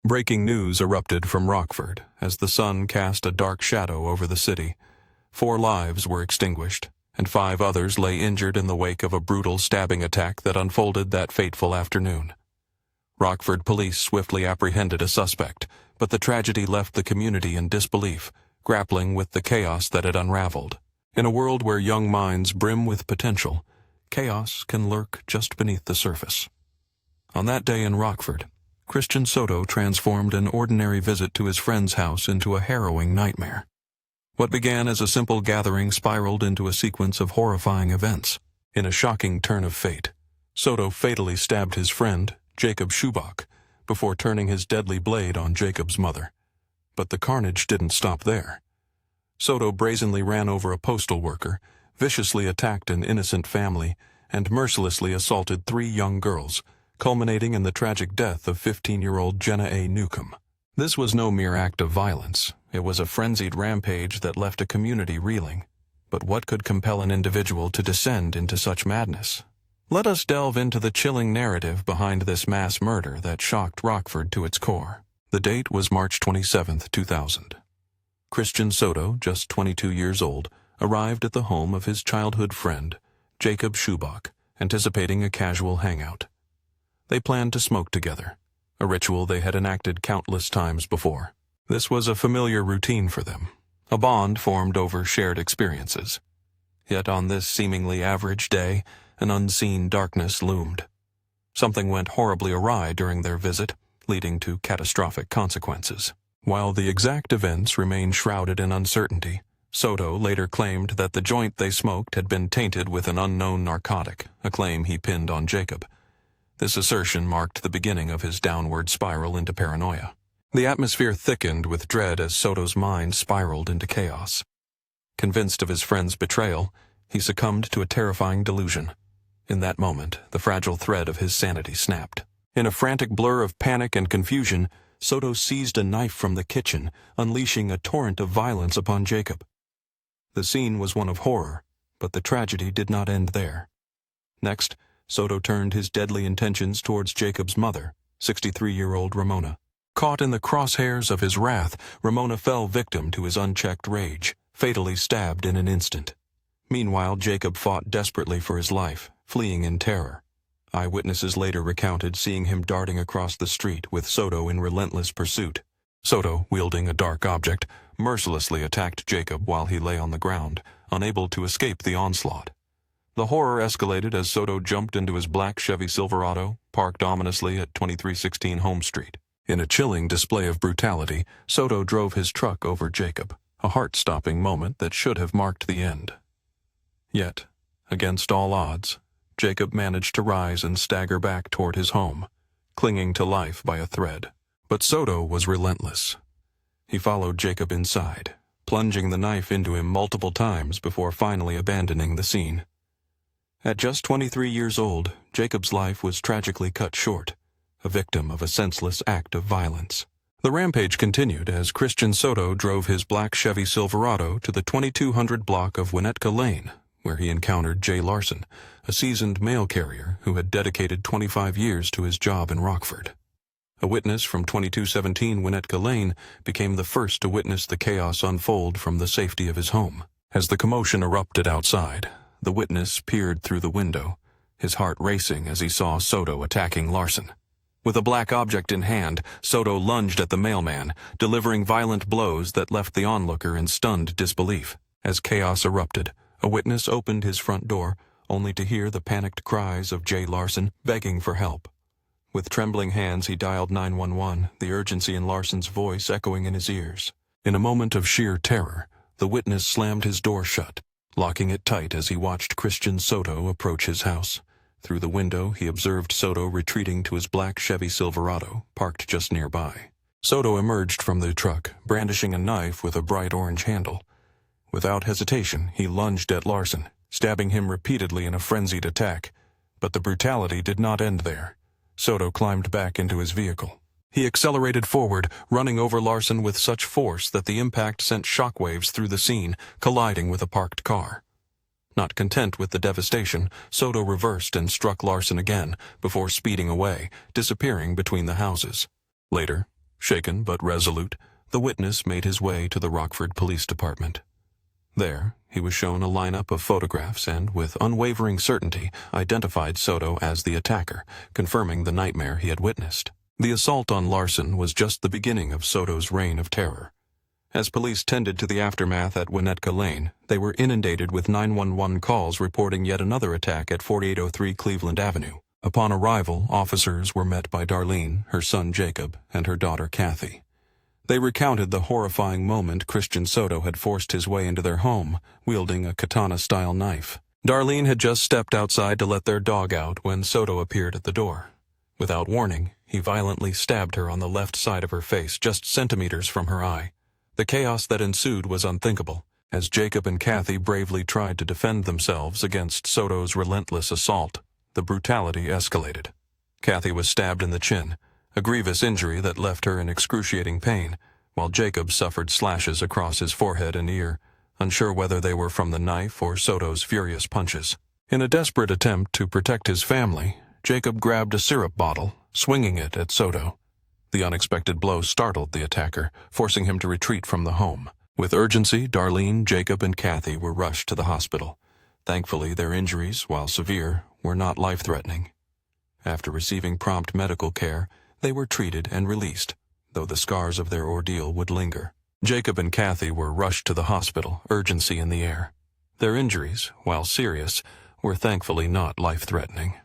Breaking news erupted from Rockford as the sun cast a dark shadow over the city. 4 lives were extinguished, and 5 others lay injured in the wake of a brutal stabbing attack that unfolded that fateful afternoon. Rockford police swiftly apprehended a suspect, but the tragedy left the community in disbelief, grappling with the chaos that had unraveled. In a world where young minds brim with potential, chaos can lurk just beneath the surface. On that day in Rockford, Christian Soto transformed an ordinary visit to his friend's house into a harrowing nightmare. What began as a simple gathering spiraled into a sequence of horrifying events. In a shocking turn of fate, Soto fatally stabbed his friend, Jacob Schubach, before turning his deadly blade on Jacob's mother. But the carnage didn't stop there. Soto brazenly ran over a postal worker, viciously attacked an innocent family, and mercilessly assaulted 3 young girls, culminating in the tragic death of 15-year-old Jenna A. Newcomb. This was no mere act of violence. It was a frenzied rampage that left a community reeling. But what could compel an individual to descend into such madness? Let us delve into the chilling narrative behind this mass murder that shocked Rockford to its core. The date was March 27, 2000. Christian Soto, just 22 years old, arrived at the home of his childhood friend, Jacob Schubach, anticipating a casual hangout. They planned to smoke together, a ritual they had enacted countless times before. This was a familiar routine for them, a bond formed over shared experiences. Yet on this seemingly average day, an unseen darkness loomed. Something went horribly awry during their visit, leading to catastrophic consequences. While the exact events remain shrouded in uncertainty, Soto later claimed that the joint they smoked had been tainted with an unknown narcotic, a claim he pinned on Jacob. This assertion marked the beginning of his downward spiral into paranoia. The atmosphere thickened with dread as Soto's mind spiraled into chaos. Convinced of his friend's betrayal, he succumbed to a terrifying delusion. In that moment, the fragile thread of his sanity snapped. In a frantic blur of panic and confusion, Soto seized a knife from the kitchen, unleashing a torrent of violence upon Jacob. The scene was one of horror, but the tragedy did not end there. Next, Soto turned his deadly intentions towards Jacob's mother, 63-year-old Ramona. Caught in the crosshairs of his wrath, Ramona fell victim to his unchecked rage, fatally stabbed in an instant. Meanwhile, Jacob fought desperately for his life, fleeing in terror. Eyewitnesses later recounted seeing him darting across the street with Soto in relentless pursuit. Soto, wielding a dark object, mercilessly attacked Jacob while he lay on the ground, unable to escape the onslaught. The horror escalated as Soto jumped into his black Chevy Silverado, parked ominously at 2316 Home Street. In a chilling display of brutality, Soto drove his truck over Jacob, a heart-stopping moment that should have marked the end. Yet, against all odds, Jacob managed to rise and stagger back toward his home, clinging to life by a thread. But Soto was relentless. He followed Jacob inside, plunging the knife into him multiple times before finally abandoning the scene. At just 23 years old, Jacob's life was tragically cut short, a victim of a senseless act of violence. The rampage continued as Christian Soto drove his black Chevy Silverado to the 2200 block of Winnetka Lane, where he encountered Jay Larson, a seasoned mail carrier who had dedicated 25 years to his job in Rockford. A witness from 2217 Winnetka Lane became the first to witness the chaos unfold from the safety of his home. As the commotion erupted outside, the witness peered through the window, his heart racing as he saw Soto attacking Larson. With a black object in hand, Soto lunged at the mailman, delivering violent blows that left the onlooker in stunned disbelief. As chaos erupted, a witness opened his front door, only to hear the panicked cries of Jay Larson begging for help. With trembling hands he dialed 911, the urgency in Larson's voice echoing in his ears. In a moment of sheer terror, the witness slammed his door shut, locking it tight as he watched Christian Soto approach his house. Through the window, he observed Soto retreating to his black Chevy Silverado, parked just nearby. Soto emerged from the truck, brandishing a knife with a bright orange handle. Without hesitation, he lunged at Larson, stabbing him repeatedly in a frenzied attack. But the brutality did not end there. Soto climbed back into his vehicle. He accelerated forward, running over Larson with such force that the impact sent shockwaves through the scene, colliding with a parked car. Not content with the devastation, Soto reversed and struck Larson again, before speeding away, disappearing between the houses. Later, Shaken but resolute, the witness made his way to the Rockford Police Department. There, he was shown a lineup of photographs and, with unwavering certainty, identified Soto as the attacker, confirming the nightmare he had witnessed. The assault on Larson was just the beginning of Soto's reign of terror. As police tended to the aftermath at Winnetka Lane, they were inundated with 911 calls reporting yet another attack at 4803 Cleveland Avenue. Upon arrival, officers were met by Darlene, her son Jacob, and her daughter Kathy. They recounted the horrifying moment Christian Soto had forced his way into their home, wielding a katana-style knife. Darlene had just stepped outside to let their dog out when Soto appeared at the door. Without warning, he violently stabbed her on the left side of her face, just centimeters from her eye. The chaos that ensued was unthinkable, as Jacob and Kathy bravely tried to defend themselves against Soto's relentless assault. The brutality escalated. Kathy was stabbed in the chin, a grievous injury that left her in excruciating pain, while Jacob suffered slashes across his forehead and ear, unsure whether they were from the knife or Soto's furious punches. In a desperate attempt to protect his family, Jacob grabbed a syrup bottle, swinging it at Soto. The unexpected blow startled the attacker, forcing him to retreat from the home. With urgency, Darlene, Jacob, and Kathy were rushed to the hospital. Thankfully, their injuries, while severe, were not life-threatening. After receiving prompt medical care, they were treated and released, though the scars of their ordeal would linger. Jacob and Kathy were rushed to the hospital, urgency in the air. Their injuries, while serious, were thankfully not life-threatening.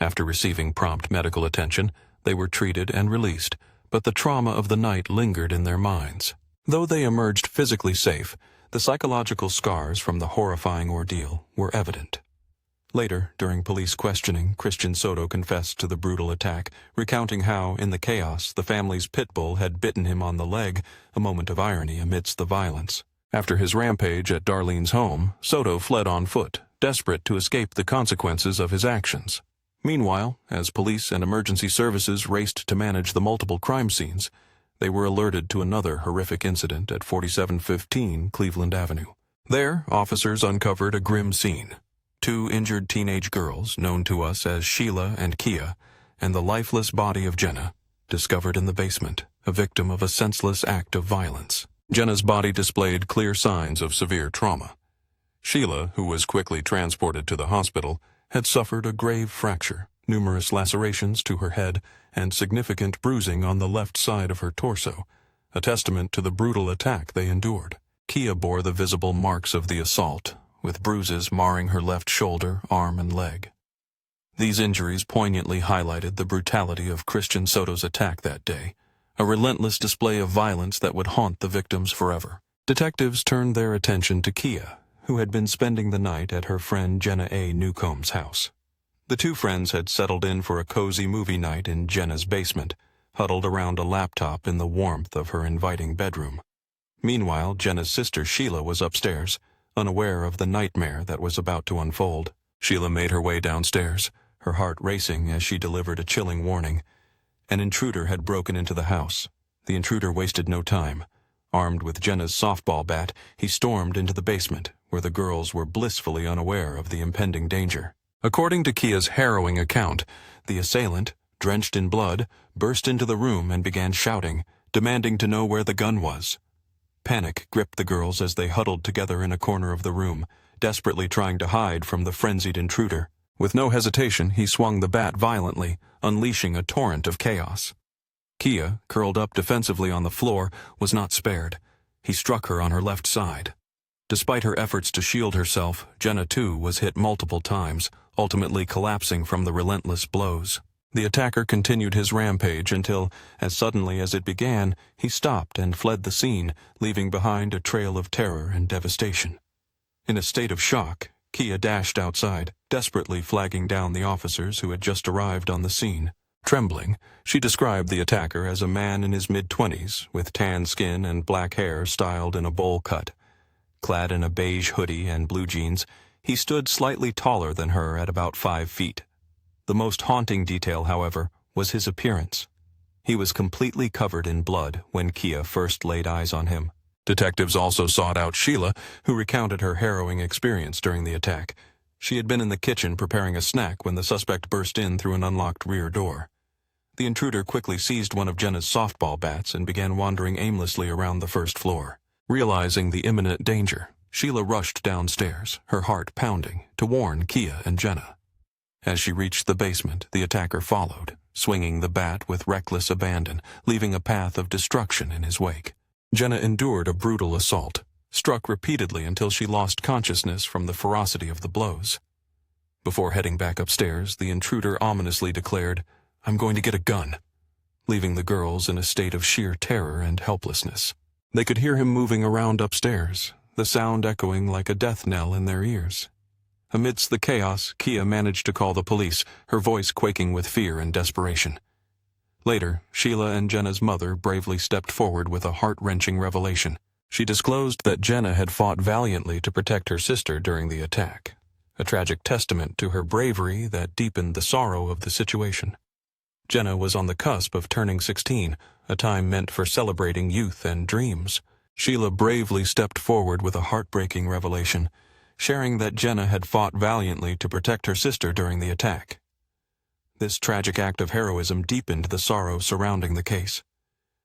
After receiving prompt medical attention, they were treated and released, but the trauma of the night lingered in their minds. Though they emerged physically safe, the psychological scars from the horrifying ordeal were evident. Later, during police questioning, Christian Soto confessed to the brutal attack, recounting how, in the chaos, the family's pit bull had bitten him on the leg, a moment of irony amidst the violence. After his rampage at Darlene's home, Soto fled on foot, desperate to escape the consequences of his actions. Meanwhile, as police and emergency services raced to manage the multiple crime scenes, they were alerted to another horrific incident at 4715 Cleveland Avenue. There, officers uncovered a grim scene. 2 injured teenage girls, known to us as Sheila and Kia, and the lifeless body of Jenna, discovered in the basement, a victim of a senseless act of violence. Jenna's body displayed clear signs of severe trauma. Sheila, who was quickly transported to the hospital, had suffered a grave fracture, numerous lacerations to her head, and significant bruising on the left side of her torso, a testament to the brutal attack they endured. Kia bore the visible marks of the assault, with bruises marring her left shoulder, arm, and leg. These injuries poignantly highlighted the brutality of Christian Soto's attack that day, a relentless display of violence that would haunt the victims forever. Detectives turned their attention to Kia, who had been spending the night at her friend Jenna A. Newcomb's house. The 2 friends had settled in for a cozy movie night in Jenna's basement, huddled around a laptop in the warmth of her inviting bedroom. Meanwhile, Jenna's sister Sheila was upstairs, unaware of the nightmare that was about to unfold. Sheila made her way downstairs, her heart racing as she delivered a chilling warning. An intruder had broken into the house. The intruder wasted no time. Armed with Jenna's softball bat, he stormed into the basement, where the girls were blissfully unaware of the impending danger. According to Kia's harrowing account, the assailant, drenched in blood, burst into the room and began shouting, demanding to know where the gun was. Panic gripped the girls as they huddled together in a corner of the room, desperately trying to hide from the frenzied intruder. With no hesitation, he swung the bat violently, unleashing a torrent of chaos. Kia, curled up defensively on the floor, was not spared. He struck her on her left side. Despite her efforts to shield herself, Jenna too was hit multiple times, ultimately collapsing from the relentless blows. The attacker continued his rampage until, as suddenly as it began, he stopped and fled the scene, leaving behind a trail of terror and devastation. In a state of shock, Kia dashed outside, desperately flagging down the officers who had just arrived on the scene. Trembling, she described the attacker as a man in his mid-20s, with tan skin and black hair styled in a bowl cut. Clad in a beige hoodie and blue jeans, he stood slightly taller than her at about 5 feet. The most haunting detail, however, was his appearance. He was completely covered in blood when Kia first laid eyes on him. Detectives also sought out Sheila, who recounted her harrowing experience during the attack. She had been in the kitchen preparing a snack when the suspect burst in through an unlocked rear door. The intruder quickly seized one of Jenna's softball bats and began wandering aimlessly around the first floor. Realizing the imminent danger, Sheila rushed downstairs, her heart pounding, to warn Kia and Jenna. As she reached the basement, the attacker followed, swinging the bat with reckless abandon, leaving a path of destruction in his wake. Jenna endured a brutal assault, struck repeatedly until she lost consciousness from the ferocity of the blows. Before heading back upstairs, the intruder ominously declared, "I'm going to get a gun," leaving the girls in a state of sheer terror and helplessness. They could hear him moving around upstairs, the sound echoing like a death knell in their ears. Amidst the chaos, Kia managed to call the police, her voice quaking with fear and desperation. Later, Sheila and Jenna's mother bravely stepped forward with a heart-wrenching revelation. She disclosed that Jenna had fought valiantly to protect her sister during the attack, a tragic testament to her bravery that deepened the sorrow of the situation. Jenna was on the cusp of turning 16, a time meant for celebrating youth and dreams. Sheila bravely stepped forward with a heartbreaking revelation, sharing that Jenna had fought valiantly to protect her sister during the attack. This tragic act of heroism deepened the sorrow surrounding the case.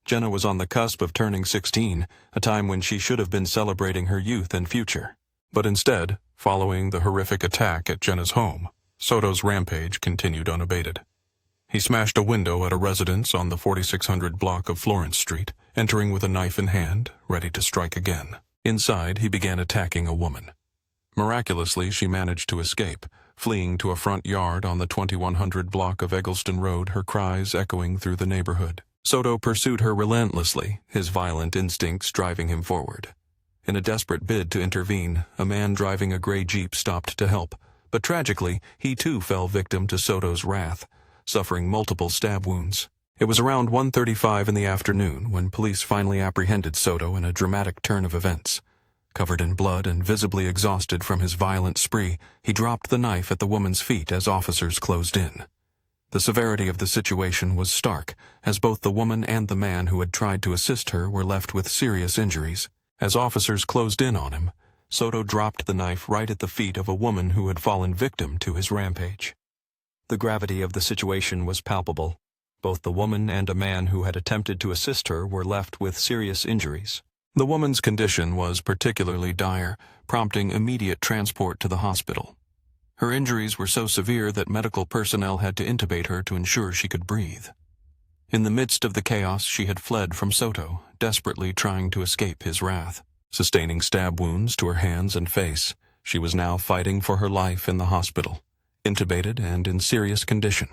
Jenna was on the cusp of turning 16, a time when she should have been celebrating her youth and future. But instead, following the horrific attack at Jenna's home, Soto's rampage continued unabated. He smashed a window at a residence on the 4600 block of Florence Street, entering with a knife in hand, ready to strike again. Inside, he began attacking a woman. Miraculously, she managed to escape, fleeing to a front yard on the 2100 block of Eggleston Road, her cries echoing through the neighborhood. Soto pursued her relentlessly, his violent instincts driving him forward. In a desperate bid to intervene, a man driving a gray Jeep stopped to help, but tragically, he too fell victim to Soto's wrath, suffering multiple stab wounds. It was around 1:35 in the afternoon when police finally apprehended Soto in a dramatic turn of events. Covered in blood and visibly exhausted from his violent spree, he dropped the knife at the woman's feet as officers closed in. The severity of the situation was stark, as both the woman and the man who had tried to assist her were left with serious injuries. As officers closed in on him, Soto dropped the knife right at the feet of a woman who had fallen victim to his rampage. The gravity of the situation was palpable. Both the woman and a man who had attempted to assist her were left with serious injuries. The woman's condition was particularly dire, prompting immediate transport to the hospital. Her injuries were so severe that medical personnel had to intubate her to ensure she could breathe. In the midst of the chaos, she had fled from Soto, desperately trying to escape his wrath. Sustaining stab wounds to her hands and face, she was now fighting for her life in the hospital, intubated and in serious condition.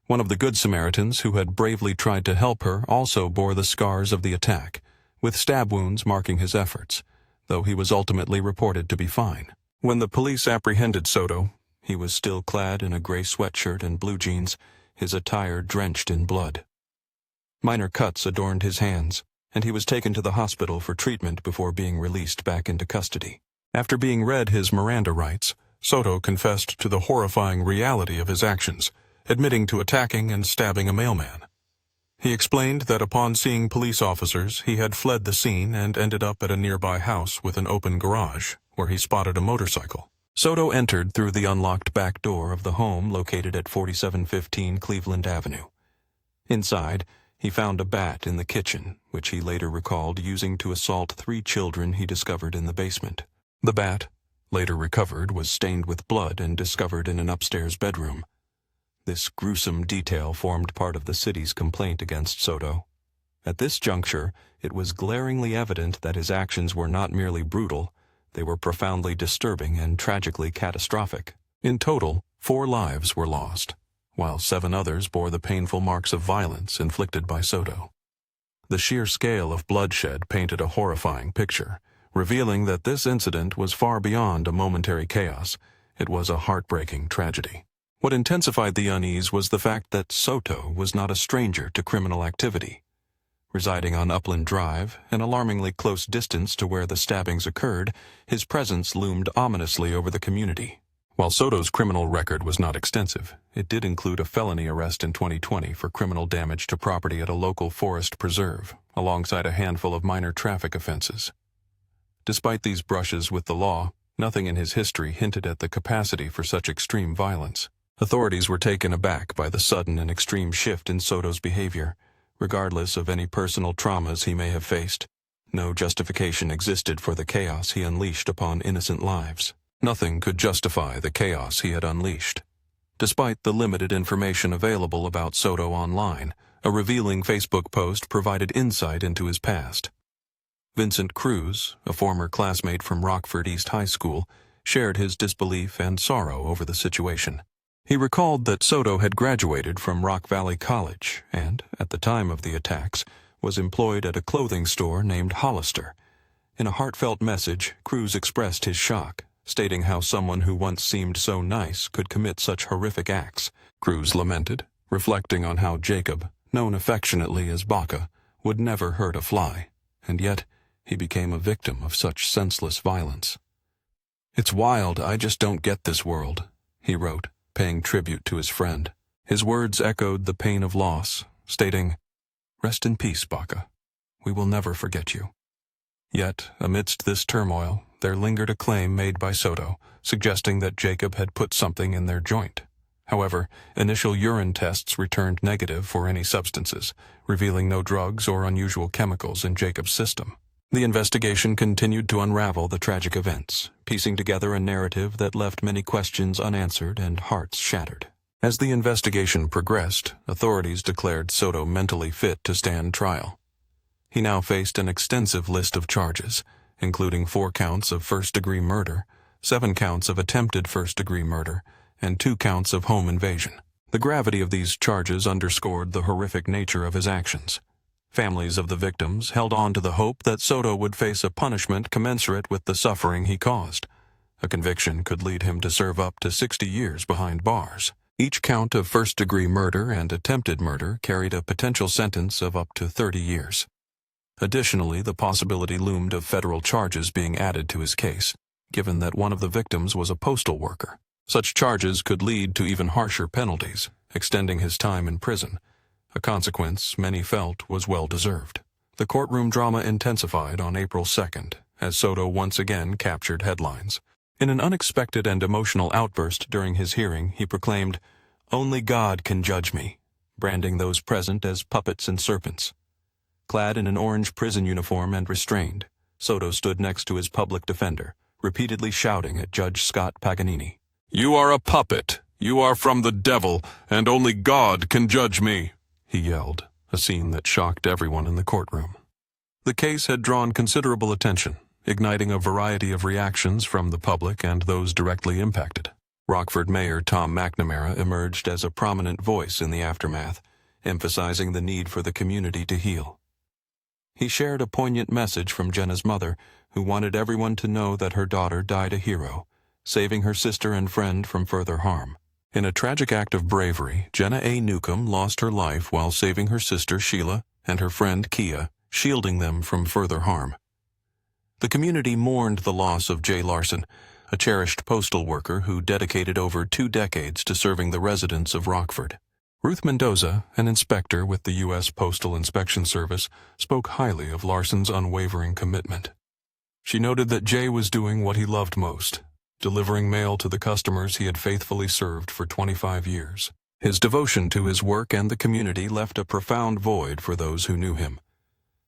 One of the Good Samaritans who had bravely tried to help her also bore the scars of the attack, with stab wounds marking his efforts, though he was ultimately reported to be fine. When the police apprehended Soto, he was still clad in a gray sweatshirt and blue jeans, his attire drenched in blood. Minor cuts adorned his hands, and he was taken to the hospital for treatment before being released back into custody. After being read his Miranda rights, Soto confessed to the horrifying reality of his actions, admitting to attacking and stabbing a mailman. He explained that upon seeing police officers, he had fled the scene and ended up at a nearby house with an open garage, where he spotted a motorcycle. Soto entered through the unlocked back door of the home located at 4715 Cleveland Avenue. Inside, he found a bat in the kitchen, which he later recalled using to assault 3 children he discovered in the basement. The bat, later recovered, was stained with blood and discovered in an upstairs bedroom. This gruesome detail formed part of the city's complaint against Soto. At this juncture, it was glaringly evident that his actions were not merely brutal, they were profoundly disturbing and tragically catastrophic. In total, 4 lives were lost, while 7 others bore the painful marks of violence inflicted by Soto. The sheer scale of bloodshed painted a horrifying picture, revealing that this incident was far beyond a momentary chaos. It was a heartbreaking tragedy. What intensified the unease was the fact that Soto was not a stranger to criminal activity. Residing on Upland Drive, an alarmingly close distance to where the stabbings occurred, his presence loomed ominously over the community. While Soto's criminal record was not extensive, it did include a felony arrest in 2020 for criminal damage to property at a local forest preserve, alongside a handful of minor traffic offenses. Despite these brushes with the law, nothing in his history hinted at the capacity for such extreme violence. Authorities were taken aback by the sudden and extreme shift in Soto's behavior, regardless of any personal traumas he may have faced. No justification existed for the chaos he unleashed upon innocent lives. Nothing could justify the chaos he had unleashed. Despite the limited information available about Soto online, a revealing Facebook post provided insight into his past. Vincent Cruz, a former classmate from Rockford East High School, shared his disbelief and sorrow over the situation. He recalled that Soto had graduated from Rock Valley College and, at the time of the attacks, was employed at a clothing store named Hollister. In a heartfelt message, Cruz expressed his shock, stating how someone who once seemed so nice could commit such horrific acts. Cruz lamented, reflecting on how Jacob, known affectionately as Baca, would never hurt a fly, and yet he became a victim of such senseless violence. "It's wild, I just don't get this world," he wrote, paying tribute to his friend. His words echoed the pain of loss, stating, "Rest in peace, Baca. We will never forget you." Yet, amidst this turmoil, there lingered a claim made by Soto, suggesting that Jacob had put something in their joint. However, initial urine tests returned negative for any substances, revealing no drugs or unusual chemicals in Jacob's system. The investigation continued to unravel the tragic events, piecing together a narrative that left many questions unanswered and hearts shattered. As the investigation progressed, authorities declared Soto mentally fit to stand trial. He now faced an extensive list of charges, including 4 counts of first-degree murder, 7 counts of attempted first-degree murder, and 2 counts of home invasion. The gravity of these charges underscored the horrific nature of his actions. Families of the victims held on to the hope that Soto would face a punishment commensurate with the suffering he caused. A conviction could lead him to serve up to 60 years behind bars. Each count of first-degree murder and attempted murder carried a potential sentence of up to 30 years. Additionally, the possibility loomed of federal charges being added to his case, given that one of the victims was a postal worker. Such charges could lead to even harsher penalties, extending his time in prison, a consequence many felt was well-deserved. The courtroom drama intensified on April 2nd, as Soto once again captured headlines. In an unexpected and emotional outburst during his hearing, he proclaimed, "Only God can judge me," branding those present as puppets and serpents. Clad in an orange prison uniform and restrained, Soto stood next to his public defender, repeatedly shouting at Judge Scott Paganini. "You are a puppet. You are from the devil, and only God can judge me," he yelled, a scene that shocked everyone in the courtroom. The case had drawn considerable attention, igniting a variety of reactions from the public and those directly impacted. Rockford Mayor Tom McNamara emerged as a prominent voice in the aftermath, emphasizing the need for the community to heal. He shared a poignant message from Jenna's mother, who wanted everyone to know that her daughter died a hero, saving her sister and friend from further harm. In a tragic act of bravery, Jenna A. Newcomb lost her life while saving her sister Sheila and her friend Kia, shielding them from further harm. The community mourned the loss of Jay Larson, a cherished postal worker who dedicated over 2 decades to serving the residents of Rockford. Ruth Mendoza, an inspector with the U.S. Postal Inspection Service, spoke highly of Larson's unwavering commitment. She noted that Jay was doing what he loved most, delivering mail to the customers he had faithfully served for 25 years. His devotion to his work and the community left a profound void for those who knew him.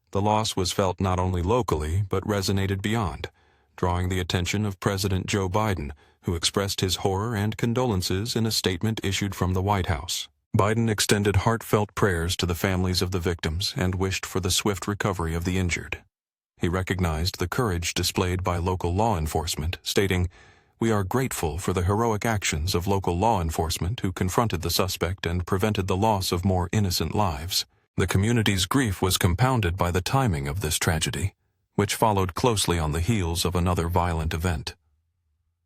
The loss was felt not only locally, but resonated beyond, drawing the attention of President Joe Biden, who expressed his horror and condolences in a statement issued from the White House. Biden extended heartfelt prayers to the families of the victims and wished for the swift recovery of the injured. He recognized the courage displayed by local law enforcement, stating, "We are grateful for the heroic actions of local law enforcement who confronted the suspect and prevented the loss of more innocent lives." The community's grief was compounded by the timing of this tragedy, which followed closely on the heels of another violent event.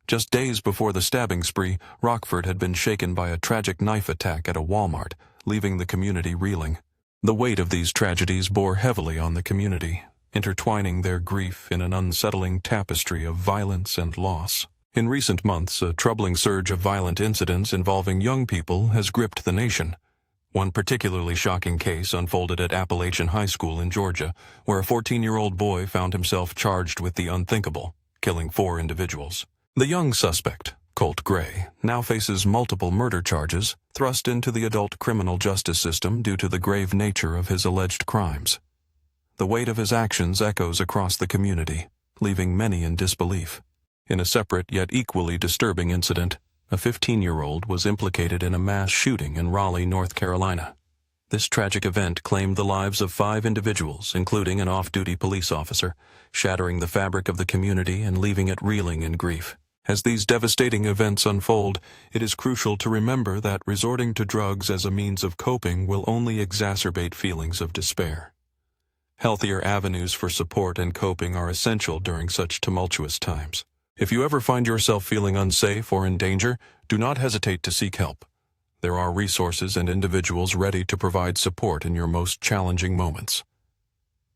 Just days before the stabbing spree, Rockford had been shaken by a tragic knife attack at a Walmart, leaving the community reeling. The weight of these tragedies bore heavily on the community, intertwining their grief in an unsettling tapestry of violence and loss. In recent months, a troubling surge of violent incidents involving young people has gripped the nation. One particularly shocking case unfolded at Appalachian High School in Georgia, where a 14-year-old boy found himself charged with the unthinkable, killing 4 individuals. The young suspect, Colt Gray, now faces multiple murder charges, thrust into the adult criminal justice system due to the grave nature of his alleged crimes. The weight of his actions echoes across the community, leaving many in disbelief. In a separate yet equally disturbing incident, a 15-year-old was implicated in a mass shooting in Raleigh, North Carolina. This tragic event claimed the lives of 5 individuals, including an off-duty police officer, shattering the fabric of the community and leaving it reeling in grief. As these devastating events unfold, it is crucial to remember that resorting to drugs as a means of coping will only exacerbate feelings of despair. Healthier avenues for support and coping are essential during such tumultuous times. If you ever find yourself feeling unsafe or in danger, do not hesitate to seek help. There are resources and individuals ready to provide support in your most challenging moments.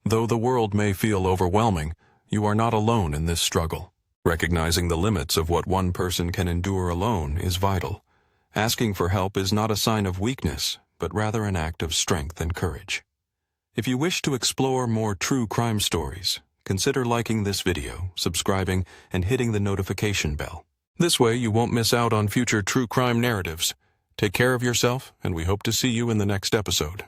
Though the world may feel overwhelming, you are not alone in this struggle. Recognizing the limits of what one person can endure alone is vital. Asking for help is not a sign of weakness, but rather an act of strength and courage. If you wish to explore more true crime stories, consider liking this video, subscribing, and hitting the notification bell. This way you won't miss out on future true crime narratives. Take care of yourself, and we hope to see you in the next episode.